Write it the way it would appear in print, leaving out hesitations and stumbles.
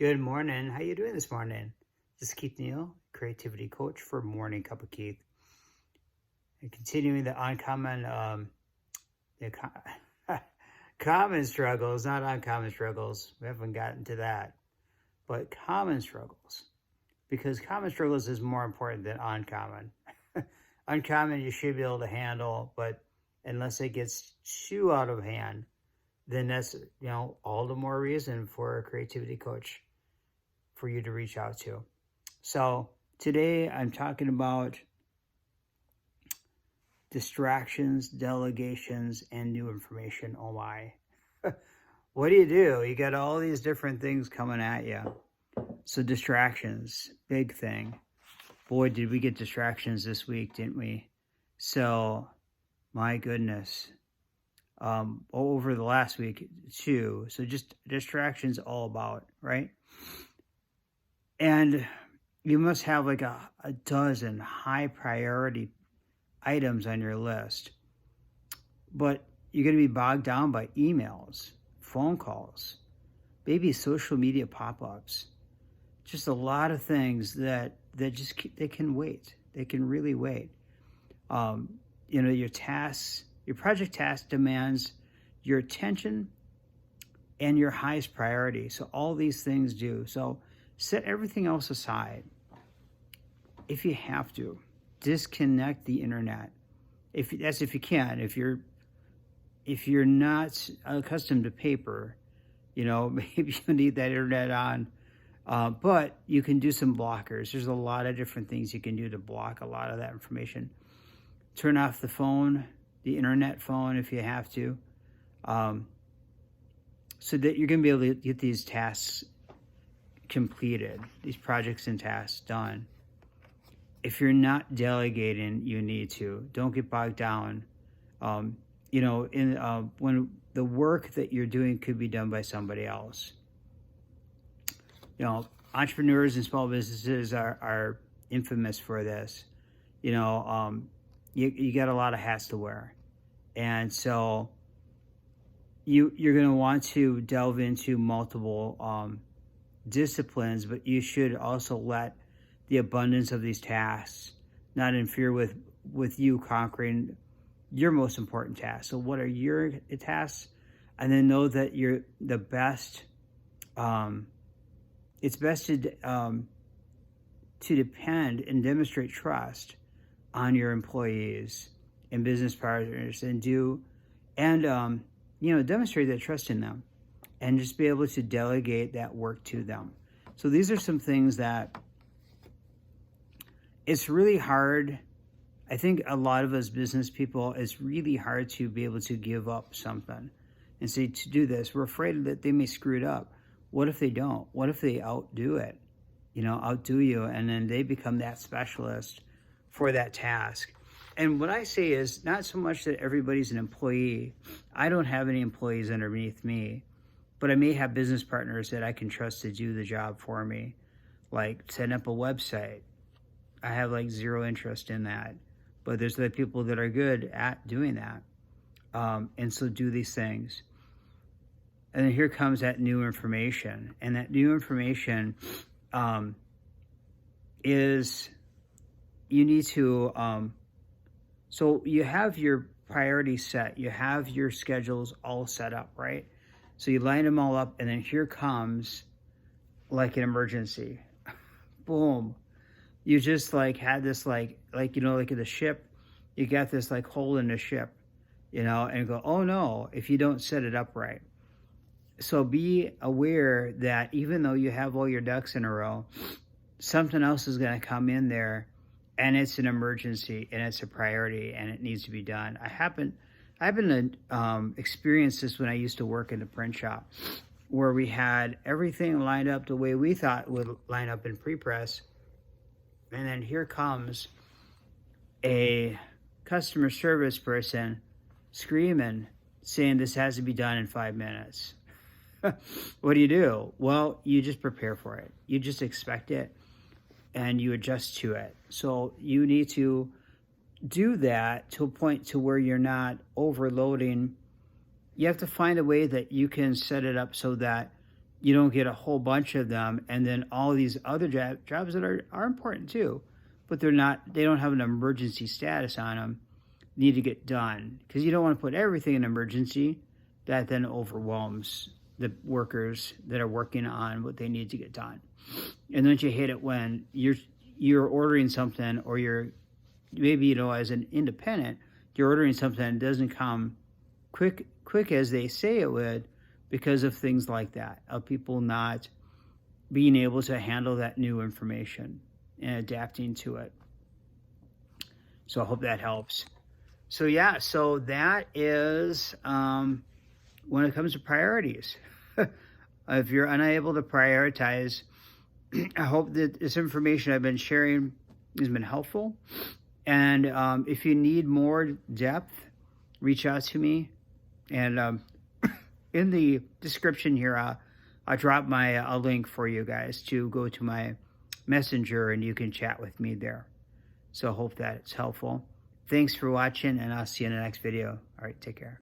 Good morning. How you doing this morning? This is Keith Neal, creativity coach for Morning Cup of Keith. And continuing the uncommon, the common struggles, not uncommon struggles. We haven't gotten to that, but common struggles, because common struggles is more important than uncommon. Uncommon you should be able to handle, but unless it gets too out of hand, then that's all the more reason for a creativity coach for you to reach out to. So today I'm talking about distractions, delegations, and new information. Oh my. What do? You got all these different things coming at you. So distractions, big thing. Boy, did we get distractions this week, didn't we? So my goodness. Over the last week too. So just distractions all about, right? And you must have like a dozen high priority items on your list. But you're going to be bogged down by emails, phone calls, maybe social media pop-ups. Just a lot of things that just they can wait. They can really wait. Your tasks, your project task demands your attention and your highest priority. So all these things do. So set everything else aside. If you have to, disconnect the internet. If you can. If you're not accustomed to paper, maybe you need that internet on. But you can do some blockers. There's a lot of different things you can do to block a lot of that information. Turn off the phone, the internet phone, if you have to, so that you're going to be able to get these tasks completed, these projects and tasks done. If you're not delegating, you need to. Don't get bogged down. When the work that you're doing could be done by somebody else. Entrepreneurs and small businesses are infamous for this. You got a lot of hats to wear. And so you're going to want to delve into multiple disciplines, but you should also let the abundance of these tasks not interfere with you conquering your most important tasks. So what are your tasks? And then know that you're the best. It's best to depend and demonstrate trust on your employees and business partners, and demonstrate that trust in them, and just be able to delegate that work to them. So these are some things that it's really hard. I think a lot of us business people, it's really hard to be able to give up something and say, to do this, we're afraid that they may screw it up. What if they don't? What if they outdo it? Outdo you, and then they become that specialist for that task. And what I say is not so much that everybody's an employee. I don't have any employees underneath me, but I may have business partners that I can trust to do the job for me, like setting up a website. I have like zero interest in that, but there's the people that are good at doing that. And so do these things. And then here comes that new information. And that new information is you need to, so you have your priorities set. You have your schedules all set up, right? So you line them all up, and then here comes like an emergency. Boom. You just had this like in the ship, you got this like hole in the ship, and go, oh no, if you don't set it up right. So be aware that even though you have all your ducks in a row, something else is going to come in there, and it's an emergency, and it's a priority, and it needs to be done. I happen to experience this when I used to work in the print shop, where we had everything lined up the way we thought would line up in pre-press. And then here comes a customer service person screaming, saying this has to be done in 5 minutes. What do? Well, you just prepare for it. You just expect it, and you adjust to it. So you need to do that to a point to where you're not overloading. You have to find a way that you can set it up so that you don't get a whole bunch of them, and then all these other jobs that are important too, but they don't have an emergency status on them, need to get done, because you don't want to put everything in emergency. That then overwhelms the workers that are working on what they need to get done. And don't you hate it when you're ordering something, or you're maybe, you know, as an independent, you're ordering something that doesn't come quick as they say it would, because of things like that, of people not being able to handle that new information and adapting to it. So I hope that helps. So yeah, so that is when it comes to priorities. If you're unable to prioritize, I hope that this information I've been sharing has been helpful. And if you need more depth, reach out to me. And in the description here, I'll drop a link for you guys to go to my messenger, and you can chat with me there. So I hope that it's helpful. Thanks for watching, and I'll see you in the next video. All right, take care.